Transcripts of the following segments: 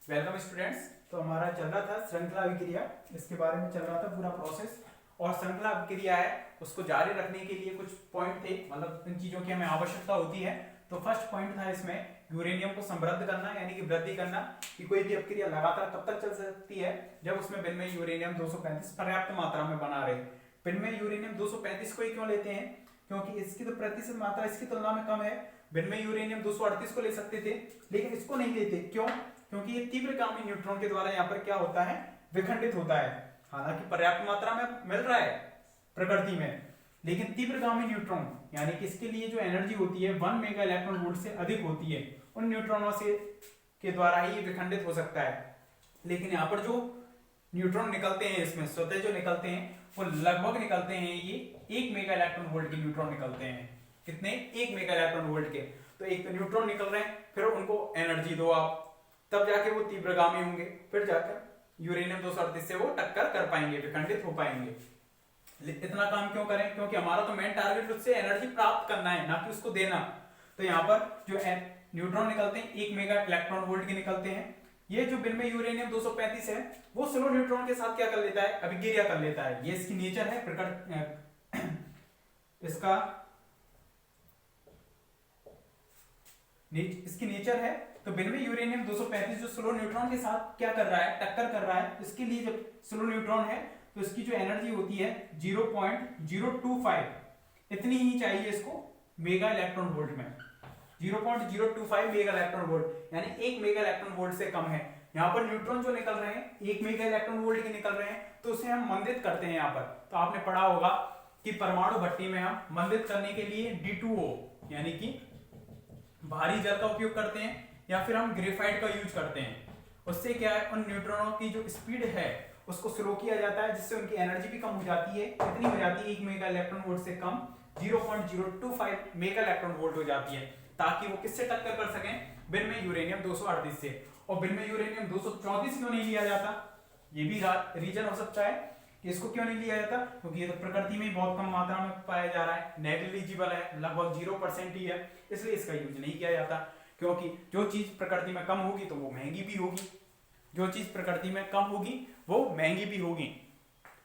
Welcome students. तो हमारा चल रहा था श्रृंखला अभिक्रिया, इसके बारे में चल रहा था पूरा प्रोसेस। और श्रृंखला अभिक्रिया है उसको जारी रखने के लिए कुछ पॉइंट थे, मतलब इन चीजों की हमें आवश्यकता होती है। तो फर्स्ट पॉइंट था इसमें यूरेनियम को समृद्ध करना, यानी कि वृद्धि करना, कि कोई भी अभिक्रिया लगातार तब तक चल सकती है जब उसमें विनिमय यूरेनियम 235 पर्याप्त मात्रा में बना रहे। विनिमय यूरेनियम 235 को ही क्यों लेते हैं? क्योंकि इसकी तो प्रतिशत मात्रा इसकी तुलना में कम है। विनिमय यूरेनियम 238 को ले सकते थे, लेकिन इसको नहीं लेते। क्यों? क्योंकि ये तीव्रगामी न्यूट्रॉन के द्वारा यहाँ पर क्या होता है, विखंडित होता है। हालांकि पर्याप्त मात्रा में मिल रहा है प्रकृति में, लेकिन तीव्रगामी न्यूट्रॉन यानी कि इसके लिए जो एनर्जी होती है 1 मेगा इलेक्ट्रॉन वोल्ट से अधिक होती है, उन न्यूट्रॉनों से के द्वारा ही विखंडित हो सकता है। लेकिन यहाँ पर जो न्यूट्रॉन निकलते हैं इसमें स्वतः जो निकलते हैं वो लगभग निकलते हैं, ये 1 मेगा इलेक्ट्रॉन वोल्ट के न्यूट्रॉन निकलते हैं। कितने? 1 मेगा इलेक्ट्रॉन वोल्ट के। तो एक तो न्यूट्रॉन निकल रहे हैं, फिर उनको एनर्जी दो आप, तब जाके वो तीव्रगामी होंगे, फिर जाकर यूरेनियम 238 से वो टक्कर कर पाएंगे, विखंडित हो पाएंगे। इतना काम क्यों करें? क्योंकि हमारा तो मेन टारगेट उससे एनर्जी प्राप्त करना है, ना कि उसको देना। तो यहाँ पर जो न्यूट्रॉन निकलते हैं 1 मेगा इलेक्ट्रॉन वोल्ट के निकलते हैं। ये जो विनिमय यूरेनियम 235 है वो स्लो न्यूट्रॉन के साथ क्या कर लेता है, अभिक्रिया कर लेता है। ये इसकी नेचर है, इसकी नेचर है। तो विनिमय यूरेनियम 235 जो स्लो न्यूट्रॉन के साथ क्या कर रहा है, टक्कर कर रहा है। इसके लिए जब स्लो न्यूट्रॉन है तो इसकी जो एनर्जी होती है 0.025, इतनी ही चाहिए इसको मेगा इलेक्ट्रॉन वोल्ट में। 0.025 मेगा इलेक्ट्रॉन वोल्ट यानी 1 मेगा इलेक्ट्रॉन वोल्ट से कम है। यहाँ पर न्यूट्रॉन जो निकल रहे हैं 1 मेगा इलेक्ट्रॉन वोल्ट के निकल रहे हैं, तो उसे हम मंदित करते हैं। यहाँ पर तो आपने पढ़ा होगा कि परमाणु भट्टी में हम मंदित करने के लिए D2O यानी कि भारी जल का उपयोग करते हैं, या फिर हम ग्रेफाइट का यूज करते हैं। उससे क्या है, उन न्यूट्रॉनों की जो स्पीड है उसको स्लो किया जाता है, जिससे उनकी एनर्जी भी कम हो जाती है। कितनी हो जाती है? 1 मेगा इलेक्ट्रॉन वोल्ट से कम 0.025 मेगा इलेक्ट्रॉन वोल्ट हो जाती है, ताकि वो किससे टक्कर कर सकें, विनिमय यूरेनियम 238 से। और विनिमय यूरेनियम 234 क्यों नहीं लिया जाता? ये भी रीजन हो सकता है कि इसको क्यों नहीं लिया जाता, क्योंकि ये तो प्रकृति में बहुत कम मात्रा में पाया जा रहा है, नेग्लिजिबल है, लगभग 0% ही है, इसलिए इसका यूज नहीं किया जाता। क्योंकि जो चीज प्रकृति में कम होगी तो वो महंगी भी होगी, जो चीज प्रकृति में कम होगी वो महंगी भी होगी।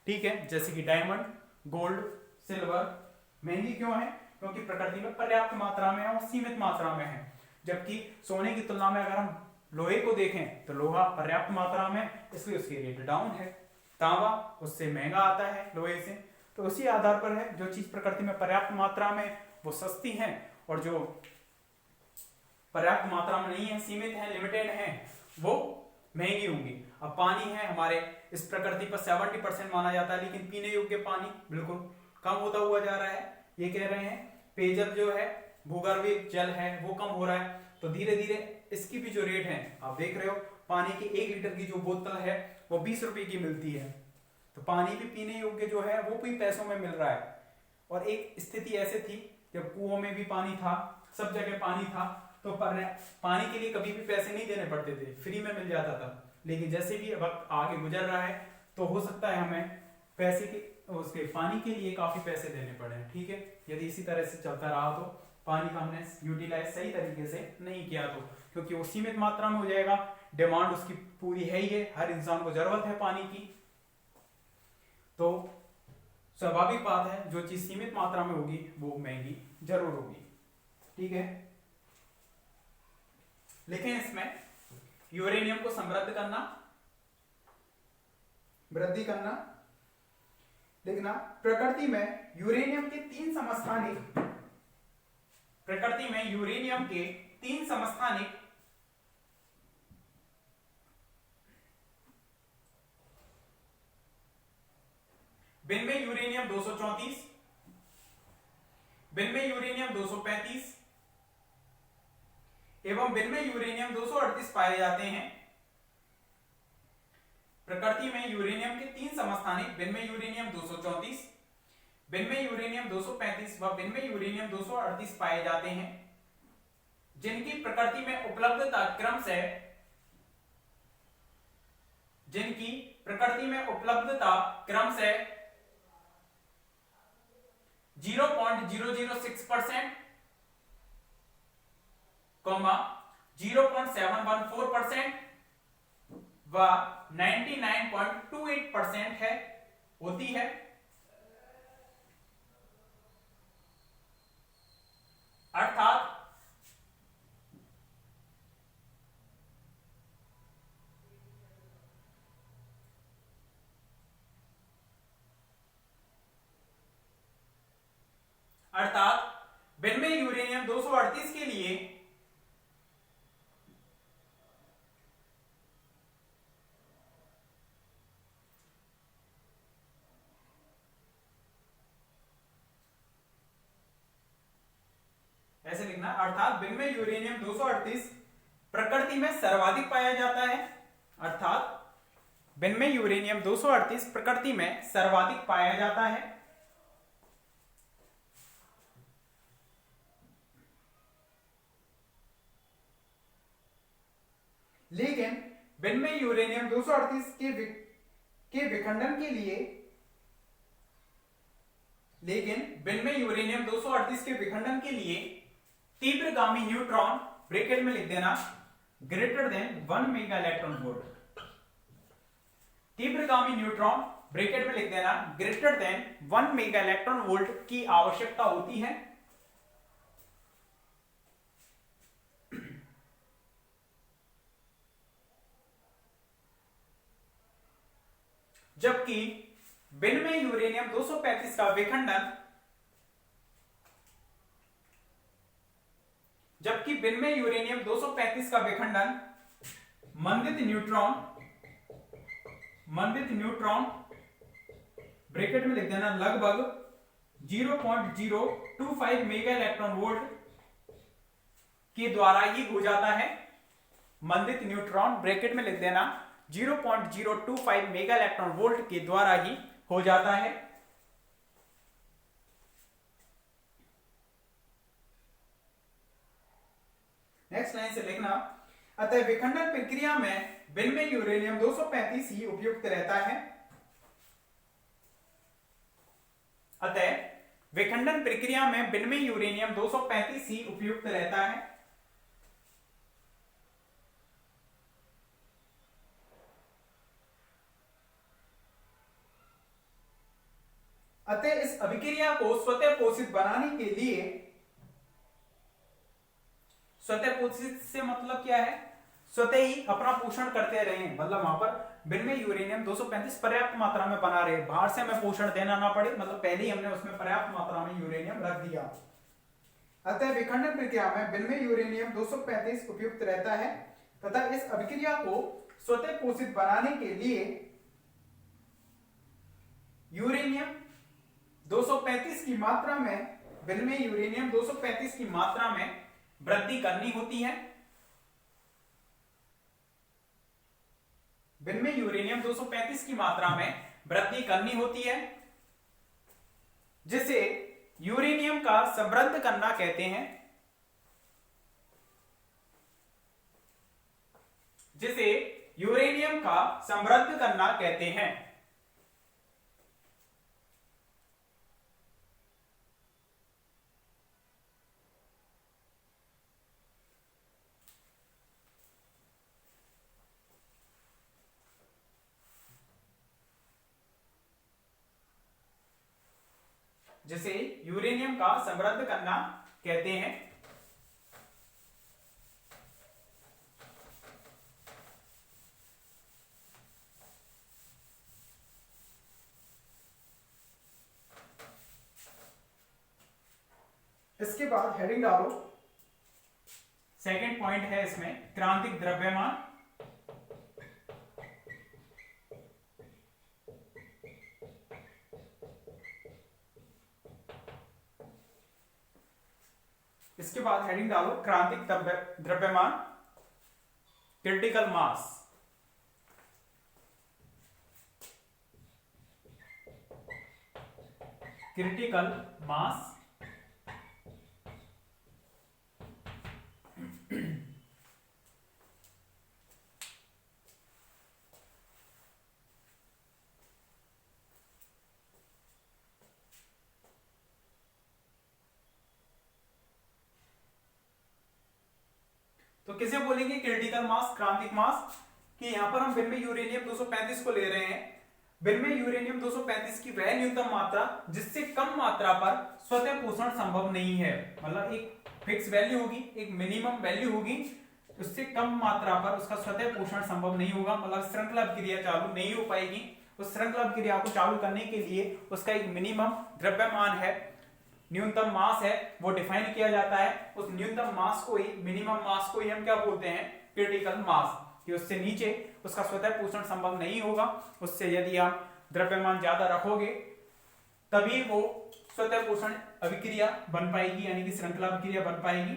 ठीक है, जैसे कि डायमंड, गोल्ड, सिल्वर महंगी क्यों है? क्योंकि प्रकृति में पर्याप्त मात्रा में है और सीमित मात्रा में है। जबकि सोने की तुलना में अगर हम लोहे को देखें तो लोहा पर्याप्त मात्रा में, इसलिए उसकी रेट डाउन है। तांबा उससे महंगा आता है लोहे से। तो उसी आधार पर है, जो चीज प्रकृति में पर्याप्त मात्रा में वो सस्ती है, और जो पर्याप्त मात्रा में नहीं है, सीमित है, लिमिटेड है, वो महंगी होंगी। अब पानी है हमारे इस प्रकृति पर 70% माना जाता है, लेकिन पीने योग्य पानी बिल्कुल कम होता हुआ जा रहा है। ये कह रहे हैं पेयजल जो है, भूगर्भीय जल है, वो कम हो रहा है। तो धीरे धीरे इसकी भी जो रेट है, आप देख रहे हो, पानी की 1 लीटर की जो बोतल है वो 20 रुपए की मिलती है। तो पानी भी पीने योग्य जो है वो भी पैसों में मिल रहा है। और एक स्थिति ऐसे थी जब कुओं में भी पानी था, सब जगह पानी था, तो पानी के लिए कभी भी पैसे नहीं देने पड़ते थे, फ्री में मिल जाता था। लेकिन जैसे भी वक्त आगे गुजर रहा है तो हो सकता है हमें पैसे के उसके पानी के लिए काफी पैसे देने पड़े। ठीक है, यदि इसी तरह से चलता रहा तो पानी का हमने यूटिलाइज सही तरीके से नहीं किया तो, क्योंकि वो सीमित मात्रा में हो जाएगा, डिमांड उसकी पूरी है ही है, हर इंसान को जरूरत है पानी की। तो स्वाभाविक बात है, जो चीज सीमित मात्रा में होगी वो महंगी जरूर होगी। ठीक है, लेकिन इसमें यूरेनियम को समृद्ध करना, वृद्धि करना, लिखना, प्रकृति में यूरेनियम के 3 समस्थानिक, प्रकृति में यूरेनियम के 3 समस्थानिक विनिमय यूरेनियम 234, विनिमय यूरेनियम 235 एवं विनिमय यूरेनियम 238 पाए जाते हैं। प्रकृति में यूरेनियम के 3 समस्थानिक विनिमय यूरेनियम 234, विनिमय यूरेनियम 235 व विनिमय यूरेनियम 238 पाए जाते हैं, जिनकी प्रकृति में उपलब्धता क्रमशः, जिनकी प्रकृति में उपलब्धता क्रमशः 0.006%, 0.714%, वह 99.28% है, होती है। अर्थात विनम्य यूरेनियम 238 के लिए ऐसे लिखना, अर्थात विनम्य यूरेनियम 238 प्रकृति में सर्वाधिक पाया जाता है। अर्थात विनम्य यूरेनियम 238 प्रकृति में सर्वाधिक पाया जाता है। लेकिन विनम्य यूरेनियम 238 के विखंडन के लिए तीव्रगामी न्यूट्रॉन ब्रैकेट में लिख देना greater than 1 mega electron volt. तीव्रगामी न्यूट्रॉन ब्रैकेट में लिख देना greater than 1 mega electron volt की आवश्यकता होती है। जबकि विनम्य यूरेनियम 235 का विखंडन मंदित न्यूट्रॉन ब्रैकेट में लिख देना लगभग 0.025 मेगा इलेक्ट्रॉन वोल्ट के द्वारा ही हो जाता है। मंदित न्यूट्रॉन ब्रैकेट में लिख देना 0.025 मेगा इलेक्ट्रॉन वोल्ट के द्वारा ही हो जाता है। नेक्स्ट लाइन से लिखना, अतः विखंडन प्रक्रिया में विनम्य यूरेनियम 235 ही उपयुक्त रहता है। अतः विखंडन प्रक्रिया में विनम्य यूरेनियम 235 ही उपयुक्त रहता है। अतः इस अभिक्रिया को स्वतः पोषित बनाने के लिए, स्वतः पोषित से मतलब क्या है, स्वतः ही अपना पोषण करते रहे, मतलब वहां पर विनम्य यूरेनियम 235 पर्याप्त मात्रा में बना रहे, बाहर से हमें पोषण देना ना पड़े, मतलब पहले ही हमने उसमें पर्याप्त मात्रा में यूरेनियम रख दिया। अतः विखंडन प्रक्रिया में विनम्य यूरेनियम 235 उपयुक्त रहता है तथा इस अभिक्रिया को स्वतः पोषित बनाने के लिए यूरेनियम 235 की मात्रा में, विनम्य यूरेनियम 235 की मात्रा में वृद्धि करनी होती है। विनम्य यूरेनियम 235 की मात्रा में वृद्धि करनी होती है, जिसे यूरेनियम का समृद्ध करना कहते हैं। जिसे यूरेनियम का समृद्ध करना कहते हैं। जिसे यूरेनियम का समृद्ध करना कहते हैं। इसके बाद हेडिंग डालो, सेकंड पॉइंट है इसमें क्रांतिक द्रव्यमान। इसके बाद हेडिंग डालो क्रांतिक द्रव्यमान, क्रिटिकल मास। क्रिटिकल मास तो किसे बोलेंगे क्रिटिकल मास, क्रांतिक मास? कि यहाँ पर हम विनम्य यूरेनियम 235 को ले रहे हैं। विनम्य यूरेनियम 235 की वह न्यूनतम मात्रा जिससे कम मात्रा पर स्वतः पोषण संभव नहीं है, मतलब एक फिक्स वैल्यू होगी, एक मिनिमम वैल्यू होगी, उससे कम मात्रा पर उसका स्वतः पोषण संभव नहीं होगा, मतलब श्रृंखला क्रिया चालू नहीं हो पाएगी। उस श्रृंखला क्रिया को चालू करने के लिए उसका एक मिनिमम द्रव्यमान है, न्यूनतम मास है, वो डिफाइन किया जाता है। उस न्यूनतम मास को ही, मिनिमम मास को ही हम क्या बोलते हैं, क्रिटिकल मास, कि उससे नीचे उसका स्वतः पोषण संभव नहीं होगा। उससे यदि आप द्रव्यमान ज्यादा रखोगे तभी वो स्वतः पोषण अभिक्रिया बन पाएगी, यानी कि श्रृंखला अभिक्रिया बन पाएगी।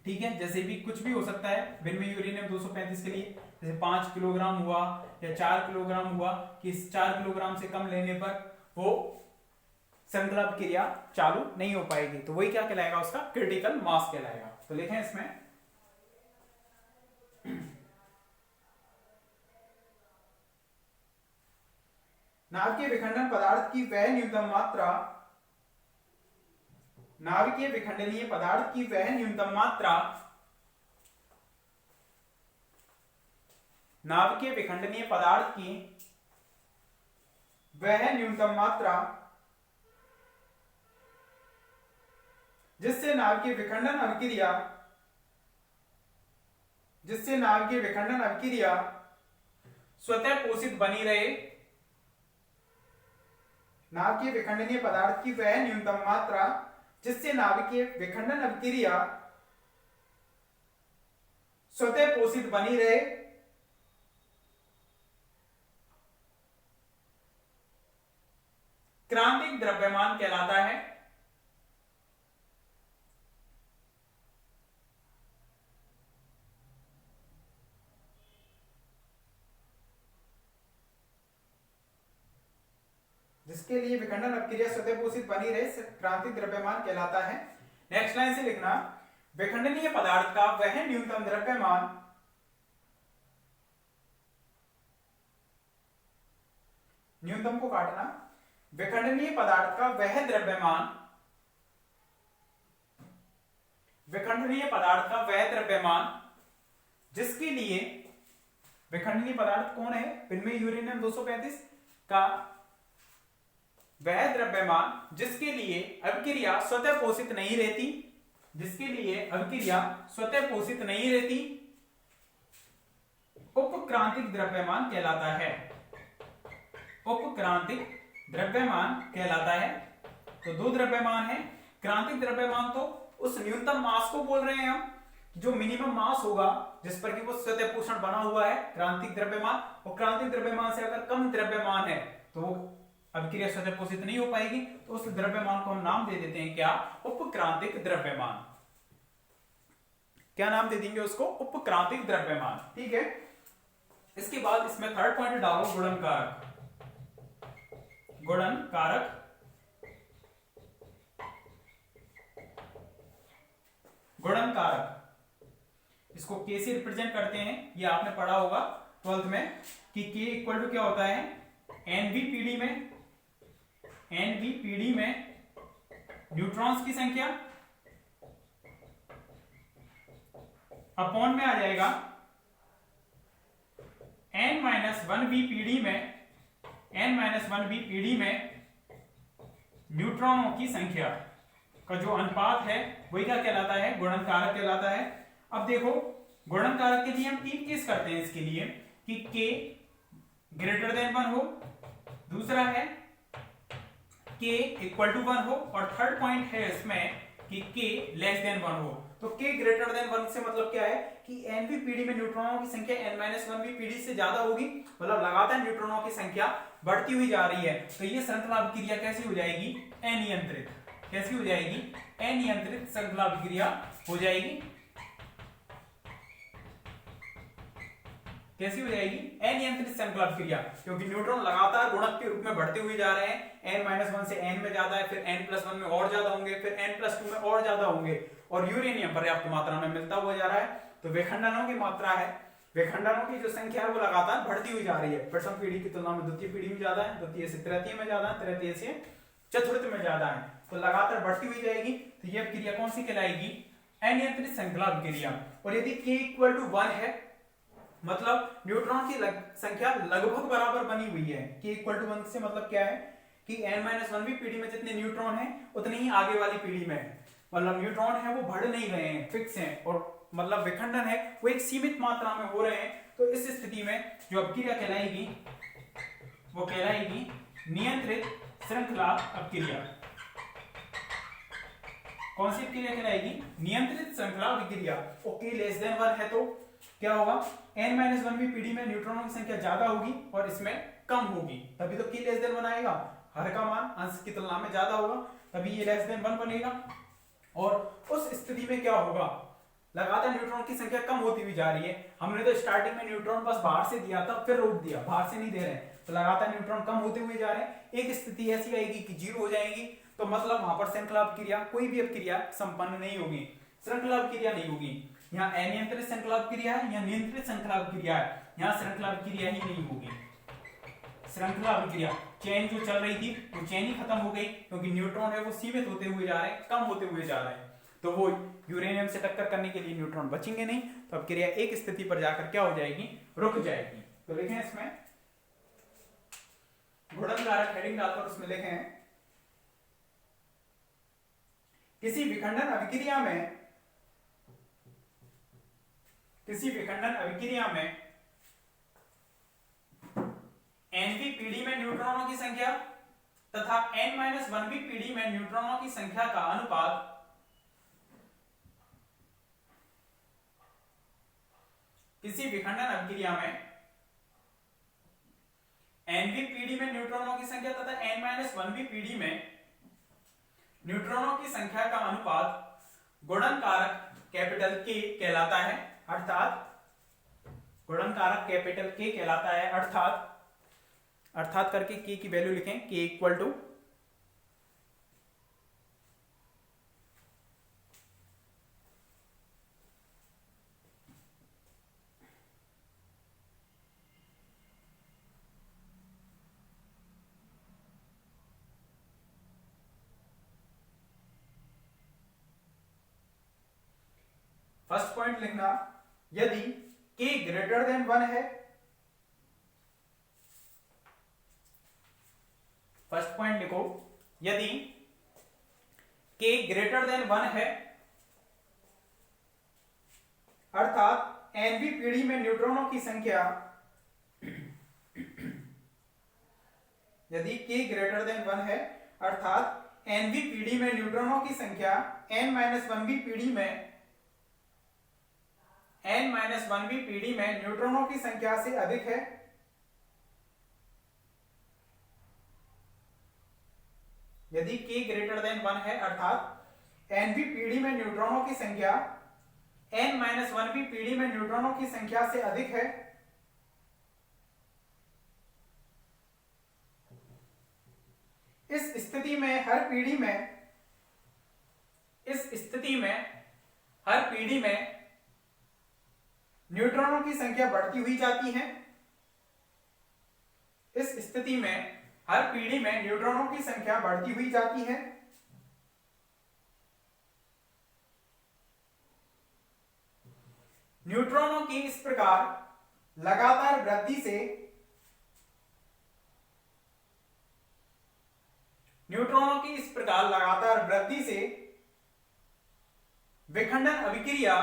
ठीक है, जैसे भी कुछ भी हो सकता है विनम्य यूरेनियम 235 के लिए, जैसे 5 किलोग्राम हुआ या 4 किलोग्राम हुआ, कि इस 4 किलोग्राम से कम लेने पर वो श्रृंखला अभिक्रिया चालू नहीं हो पाएगी, तो वही क्या कहलाएगा, उसका क्रिटिकल मास कहलाएगा। तो लिखें इसमें नाभिकीय विखंडन पदार्थ की वह न्यूनतम मात्रा, नाभिकीय विखंडनीय पदार्थ की वह न्यूनतम मात्रा, नाभिकीय विखंडनीय पदार्थ की वह न्यूनतम मात्रा जिससे नाभिकीय विखंडन अभिक्रिया, जिससे नाभिकीय विखंडन अभिक्रिया स्वतः पोषित बनी रहे, नाभिकीय विखंडनीय पदार्थ की वह न्यूनतम मात्रा जिससे नाभिकीय विखंडन अभिक्रिया स्वतः पोषित बनी रहे, क्रांतिक द्रव्यमान कहलाता है। जिसके लिए विखंडन अभिक्रिया स्वतः पोषित बनी रहे, क्रांतिक द्रव्यमान कहलाता है। नेक्स्ट लाइन से लिखना, विखंडनीय पदार्थ का वह न्यूनतम द्रव्यमान, न्यूनतम को काटना, विखंडनीय पदार्थ का वह द्रव्यमान, विखंडनीय पदार्थ का वह द्रव्यमान जिसके लिए, विखंडनीय पदार्थ कौन है, विनम्य यूरेनियम 235 का वह द्रव्यमान जिसके लिए अभिक्रिया स्वतः पोषित नहीं रहती, जिसके लिए अभिक्रिया स्वतः पोषित नहीं रहती, उपक्रांतिक द्रव्यमान कहलाता है, उपक्रांतिक द्रव्यमान कहलाता है। तो दो द्रव्यमान है, क्रांतिक द्रव्यमान तो उस न्यूनतम मास को बोल रहे हैं हम, जो मिनिमम मास होगा जिस पर कि वो स्वतः पोषण बना हुआ है, क्रांतिक द्रव्यमान। और क्रांतिक द्रव्यमान से अगर कम द्रव्यमान है तो वो अभिक्रिया स्वतः पोषित नहीं हो पाएगी, तो उस द्रव्यमान को हम नाम दे देते हैं क्या, उपक्रांतिक द्रव्यमान। क्या नाम दे देंगे उसको, उपक्रांतिक द्रव्यमान। ठीक है, इसके बाद इसमें थर्ड पॉइंट डालो, गुणन कारक, गुणन कारक। गुणन कारक इसको के से रिप्रेजेंट करते हैं, ये आपने पढ़ा होगा 12th में कि के इक्वल टू क्या होता है, एनवीपीडी में, एनवीपीडी में न्यूट्रॉन्स की संख्या अपॉन में आ जाएगा n-1 वीपीडी में, n-1 वीपीडी में न्यूट्रॉनों की संख्या का जो अनुपात है वही क्या कहलाता है, गुणन कारक कहलाता है। अब देखो गुणन कारक के लिए हम तीन केस करते हैं इसके लिए, कि k ग्रेटर देन 1 हो, दूसरा है k इक्वल टू 1 हो, और थर्ड पॉइंट है इसमें कि k लेस देन 1 हो। तो k ग्रेटर देन 1 से मतलब क्या है कि nvpd में न्यूट्रॉनों की संख्या n-1vpd से ज्यादा होगी, मतलब लगातार न्यूट्रॉनों की संख्या बढ़ती हुई जा रही है। तो ये श्रृंखला अभिक्रिया कैसी हो जाएगी, अनियंत्रित। कैसी हो जाएगी, अनियंत्रित श्रृंखला अभिक्रिया हो जाएगी। कैसी हो जाएगी, अनियंत्रित श्रृंखला अभिक्रिया, क्योंकि न्यूट्रॉन लगातार गुणक के रूप में बढ़ते हुए जा रहे हैं। n-1 से n में ज्यादा है, फिर n+1 में और ज्यादा होंगे, फिर n+2 में और ज्यादा होंगे, और यूरेनियम पर्याप्त मात्रा में मिलता हुआ जा रहा है। तो विखंडनों की मात्रा है, विखंडनों की जो संख्या है वो लगातार बढ़ती हुई जा रही है। प्रथम पीढ़ी की तुलना में द्वितीय पीढ़ी में ज्यादा है, द्वितीय से तृतीय में ज्यादा है, तृतीय से चतुर्थ में ज्यादा है, तो लगातार बढ़ती हुई जाएगी। तो ये अभिक्रिया कौन सी कहलाएगी, अनियंत्रित श्रृंखला अभिक्रिया। और यदि k इक्वल टू 1 है, मतलब न्यूट्रॉन की संख्या लगभग बराबर बनी हुई है। k इक्वल टू 1 से मतलब क्या है कि n-1वीं पीढ़ी में जितने न्यूट्रॉन हैं उतने ही आगे वाली पीढ़ी में है। मतलब न्यूट्रॉन है वो बढ़ नहीं रहे हैं, फिक्स हैं, और मतलब विखंडन है वो एक सीमित मात्रा में हो रहे हैं। तो इस स्थिति में जो अपक्रिया कहलाएगी वो कहलाएगी नियंत्रित श्रृंखला अपक्रिया। कौन सी अपक्रिया कहलाएगी? नियंत्रित श्रृंखला अपक्रिया। ओके लेस देन 1 है तो क्या होगा? n-1वीं पीढ़ी में न्यूट्रॉनों की संख्या ज्यादा होगी और इसमें कम होगी, तभी तो k लेस देन 1 आएगा। हर का मान अंश की तुलना में ज्यादा होगा तभी ये लेस देन 1 बनेगा। और उस स्थिति में क्या होगा? लगातार न्यूट्रॉन की संख्या कम होती हुई जा रही है। हमने तो स्टार्टिंग में न्यूट्रॉन बस बाहर से दिया था, फिर रोक दिया, बाहर से नहीं दे रहे हैं, तो लगातार न्यूट्रॉन कम होते हुए जा रहे हैं। एक स्थिति ऐसी आएगी कि 0 हो जाएगी, तो मतलब वहां पर श्रृंखला अपक्रिया, कोई भी अपक्रिया संपन्न नहीं होगी, श्रृंखला अपक्रिया नहीं होगी। यहाँ अनियंत्रित श्रृंखला अपक्रिया है, यहाँ नियंत्रित श्रृंखला अपक्रिया है, यहाँ श्रृंखला अपक्रिया ही नहीं होगी। श्रृंखला अपक्रिया चेन जो चल रही थी वो चेन ही खत्म हो गई, क्योंकि न्यूट्रॉन है वो सीमित होते हुए जा रहे हैं, कम होते हुए जा रहे हैं, तो वो यूरेनियम से टक्कर करने के लिए न्यूट्रॉन बचेंगे नहीं, तो अपक्रिया एक स्थिति पर जाकर क्या हो जाएगी? रुक जाएगी। तो लिखें इसमें घूर्णन कारक हेडिंग डालकर उसमें लिखें किसी विखंडन अभिक्रिया में nवीं पीढ़ी में न्यूट्रॉनों की संख्या तथा n-1वीं पीढ़ी में न्यूट्रॉनों की संख्या का अनुपात किसी विखंडन अभिक्रिया में nवीं पीढ़ी में न्यूट्रॉनों की संख्या तथा n-1वीं पीढ़ी में न्यूट्रॉनों की संख्या का अनुपात गुणन कारक कैपिटल K कहलाता है, अर्थात गुणन कारक कैपिटल K कहलाता है, अर्थात करके K की वैल्यू लिखें, K equal to first point लिखना, यदि k ग्रेटर देन 1 है, फर्स्ट पॉइंट लिखो, यदि k ग्रेटर देन 1 है, अर्थात nवीं पीढ़ी में न्यूट्रॉनों की संख्या, यदि k ग्रेटर देन 1 है, अर्थात nवीं पीढ़ी में न्यूट्रॉनों की संख्या n-1वीं पीढ़ी में न्यूट्रॉनों की संख्या से अधिक है, यदि k ग्रेटर देन 1 है, अर्थात nवीं पीढ़ी में न्यूट्रॉनों की संख्या n-1वीं पीढ़ी में न्यूट्रॉनों की संख्या से अधिक है, इस स्थिति में हर पीढ़ी में न्यूट्रॉनों की संख्या बढ़ती हुई जाती है, इस स्थिति में हर पीढ़ी में न्यूट्रॉनों की संख्या बढ़ती हुई जाती है, न्यूट्रॉनों की इस प्रकार लगातार वृद्धि से विखंडन अभिक्रिया,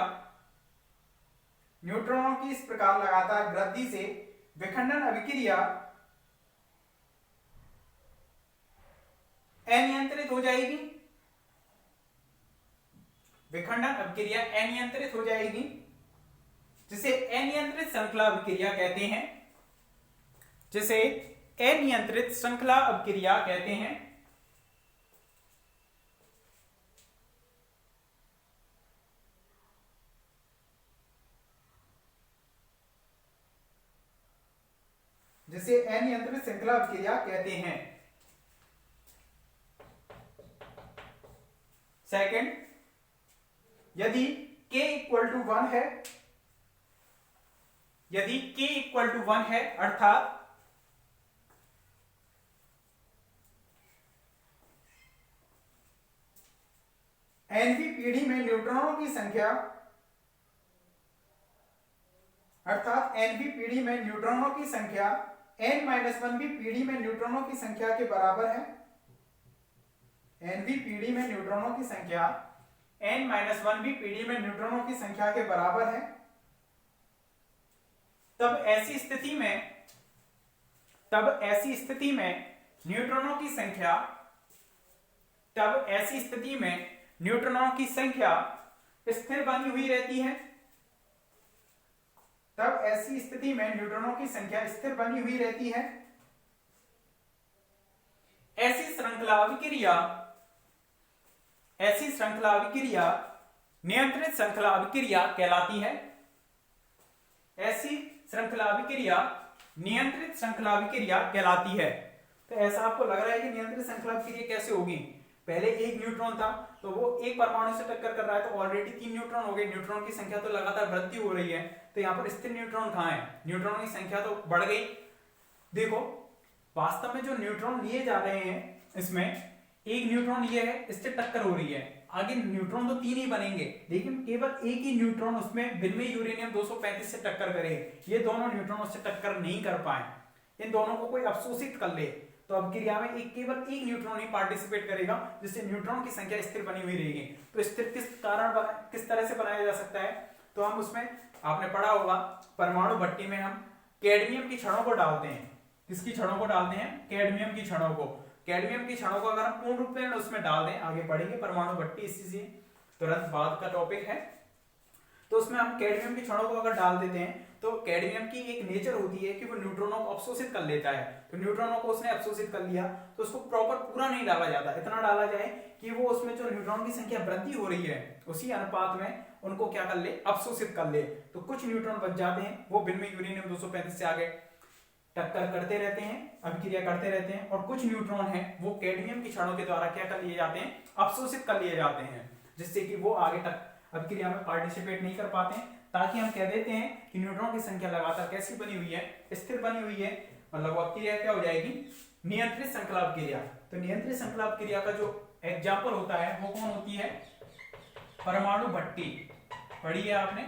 न्यूट्रॉनों की इस प्रकार लगातार वृद्धि से विखंडन अभिक्रिया अनियंत्रित हो जाएगी, विखंडन अभिक्रिया अनियंत्रित हो जाएगी, जिसे अनियंत्रित श्रृंखला अभिक्रिया कहते हैं, जिसे अनियंत्रित श्रृंखला अभिक्रिया कहते हैं। जिसे अनियंत्रित श्रृंखला अभिक्रिया कहते हैं। सेकंड, यदि k इक्वल टू 1 है, यदि k इक्वल टू 1 है, अर्थात nवीं पीढ़ी में न्यूट्रॉनों की संख्या, अर्थात nवी पीढ़ी में न्यूट्रॉनों की संख्या n-1वीं पीढ़ी में न्यूट्रॉनों की संख्या के बराबर है। nवीं पीढ़ी में न्यूट्रॉनों की संख्या n-1वीं पीढ़ी में न्यूट्रॉनों की संख्या के बराबर है। तब ऐसी स्थिति में न्यूट्रॉनों की संख्या स्थिर बनी हुई रहती है। तब ऐसी स्थिति में न्यूट्रॉनों की संख्या स्थिर बनी हुई रहती है। ऐसी श्रृंखला अभिक्रिया नियंत्रित श्रृंखला अभिक्रिया कहलाती है। ऐसी श्रृंखला अभिक्रिया नियंत्रित श्रृंखला अभिक्रिया कहलाती है। तो ऐसा आपको लग रहा है कि नियंत्रित श्रृंखला अभिक्रिया कैसे होगी? पहले एक न्यूट्रॉन था तो वो एक परमाणु से टक्कर कर रहा है, तो ऑलरेडी 3 न्यूट्रॉन हो गए। न्यूट्रॉन की संख्या तो लगातार वृद्धि हो रही है, तो यहाँ पर स्थिर न्यूट्रॉन कहाँ है? न्यूट्रॉन की संख्या तो बढ़ गई। देखो वास्तव में जो न्यूट्रॉन लिए जा रहे हैं, इसमें एक न्यूट्रॉन ये है, इससे टक्कर हो रही है। आगे न्यूट्रॉन तो 3 ही बनेंगे, लेकिन केवल एक ही न्यूट्रॉन उसमें विन्मय यूरेनियम 235 से टक्कर करे। ये दोनों न्यूट्रॉन उससे टक्कर नहीं कर पाए, इन दोनों को कोई अवशोषित कर ले, तो अभिक्रिया में केवल एक न्यूट्रॉन ही पार्टिसिपेट करेगा, जिससे न्यूट्रॉन की संख्या स्थिर बनी हुई रहेगी। तो स्थिर किस तरह से बनाया जा सकता है? तो हम उसमें आपने पढ़ा होगा, परमाणु भट्टी में हम कैडमियम की छड़ों को डालते हैं। किसकी छड़ों को डालते हैं? कैडमियम की छड़ों को। कैडमियम की छड़ों को अगर हम पूर्ण रूप में उसमें डाल दें, आगे पढ़ेंगे परमाणु भट्टी इसी से तुरंत बाद का टॉपिक है, तो उसमें हम कैडमियम की छड़ों को अगर डाल देते हैं, तो कैडमियम की एक नेचर होती है कि वो न्यूट्रॉनों को अवशोषित कर लेता है। तो न्यूट्रॉनों को उसने अवशोषित कर लिया, तो उसको प्रॉपर पूरा नहीं डाला जाता, इतना डाला जाए कि वो उसमें जो न्यूट्रॉन की संख्या वृद्धि हो रही है उसी अनुपात में उनको क्या कर ले? अवशोषित कर ले। तो कुछ न्यूट्रॉन बच जाते हैं, वो विन्मय यूरेनियम 235 से आगे टक्कर करते रहते हैं, अभिक्रिया करते रहते हैं, और कुछ न्यूट्रॉन हैं वो कैडमियम की छड़ों के द्वारा क्या कर लिए जाते हैं? अवशोषित कर लिए जाते हैं, जिससे कि वो आगे तक अभिक्रिया में पार्टिसिपेट नहीं कर पाते हैं। ताकि हम कह देते हैं कि न्यूट्रॉन की संख्या लगातार कैसी बनी हुई है? स्थिर बनी हुई है। मतलब अभिक्रिया क्या हो जाएगी? नियंत्रित श्रृंखला अभिक्रिया। तो नियंत्रित श्रृंखला अभिक्रिया का जो एग्जाम्पल होता है वो कौन होती है? परमाणु भट्टी पढ़ी है आपने,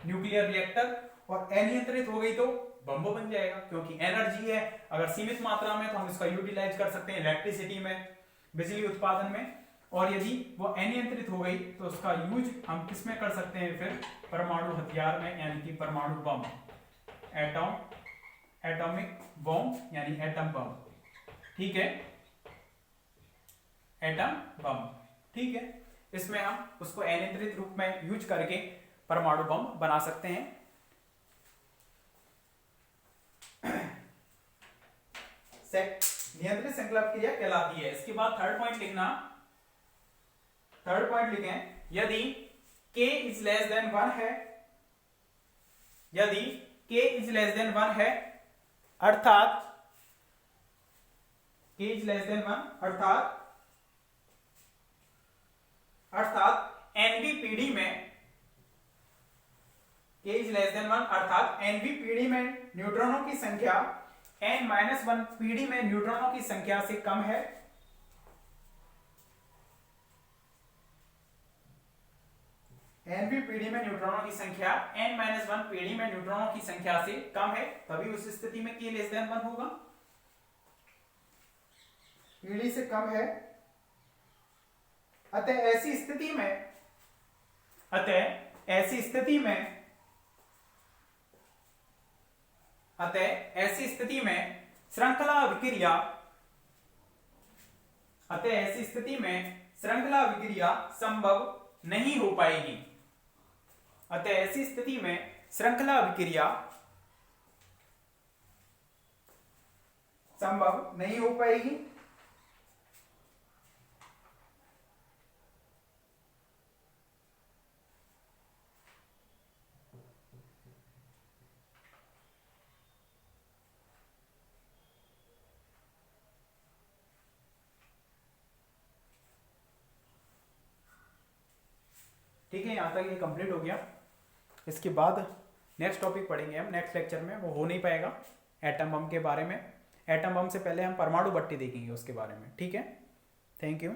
न्यूक्लियर रिएक्टर। और अनियंत्रित हो गई तो बम बन जाएगा, क्योंकि एनर्जी है। अगर सीमित मात्रा में तो हम इसका यूटिलाइज कर सकते हैं इलेक्ट्रिसिटी में, बिजली उत्पादन में। और यदि वो अनियंत्रित हो गई तो उसका यूज हम किस में कर सकते हैं? फिर परमाणु हथियार में, यानी कि परमाणु बम, एटॉमिक बम यानी एटम बम। ठीक है, एटम बम। ठीक है, इसमें हम उसको अनियंत्रित रूप में यूज करके परमाणु बम बना सकते हैं। नियंत्रित श्रृंखला अभिक्रिया कहलाती है। इसके बाद थर्ड पॉइंट लिखना। थर्ड पॉइंट लिखें, यदि k इज लेस देन 1 है, यदि k इज लेस देन 1 है, अर्थात k इज लेस देन 1 अर्थात nवीं पीढ़ी में k इज लेस देन 1 अर्थात nवीं पीढ़ी में न्यूट्रॉनों की संख्या n-1 पीढ़ी में न्यूट्रॉनों की संख्या से कम है। nवीं पीढ़ी में न्यूट्रॉनों की संख्या n-1 पीढ़ी में न्यूट्रॉनों की संख्या से कम है, तभी उस स्थिति में k लेस देन 1 होगा। पीढ़ी से कम है, अतः ऐसी स्थिति में श्रृंखला अभिक्रिया संभव नहीं हो पाएगी। अतः ऐसी स्थिति में श्रृंखला अभिक्रिया संभव नहीं हो पाएगी। ठीक है, यहां तक ये कंप्लीट हो गया। इसके बाद नेक्स्ट टॉपिक पढ़ेंगे हम नेक्स्ट लेक्चर में, वो हो नहीं पाएगा एटम बम के बारे में। एटम बम से पहले हम परमाणु भट्टी देखेंगे उसके बारे में। ठीक है, थैंक यू।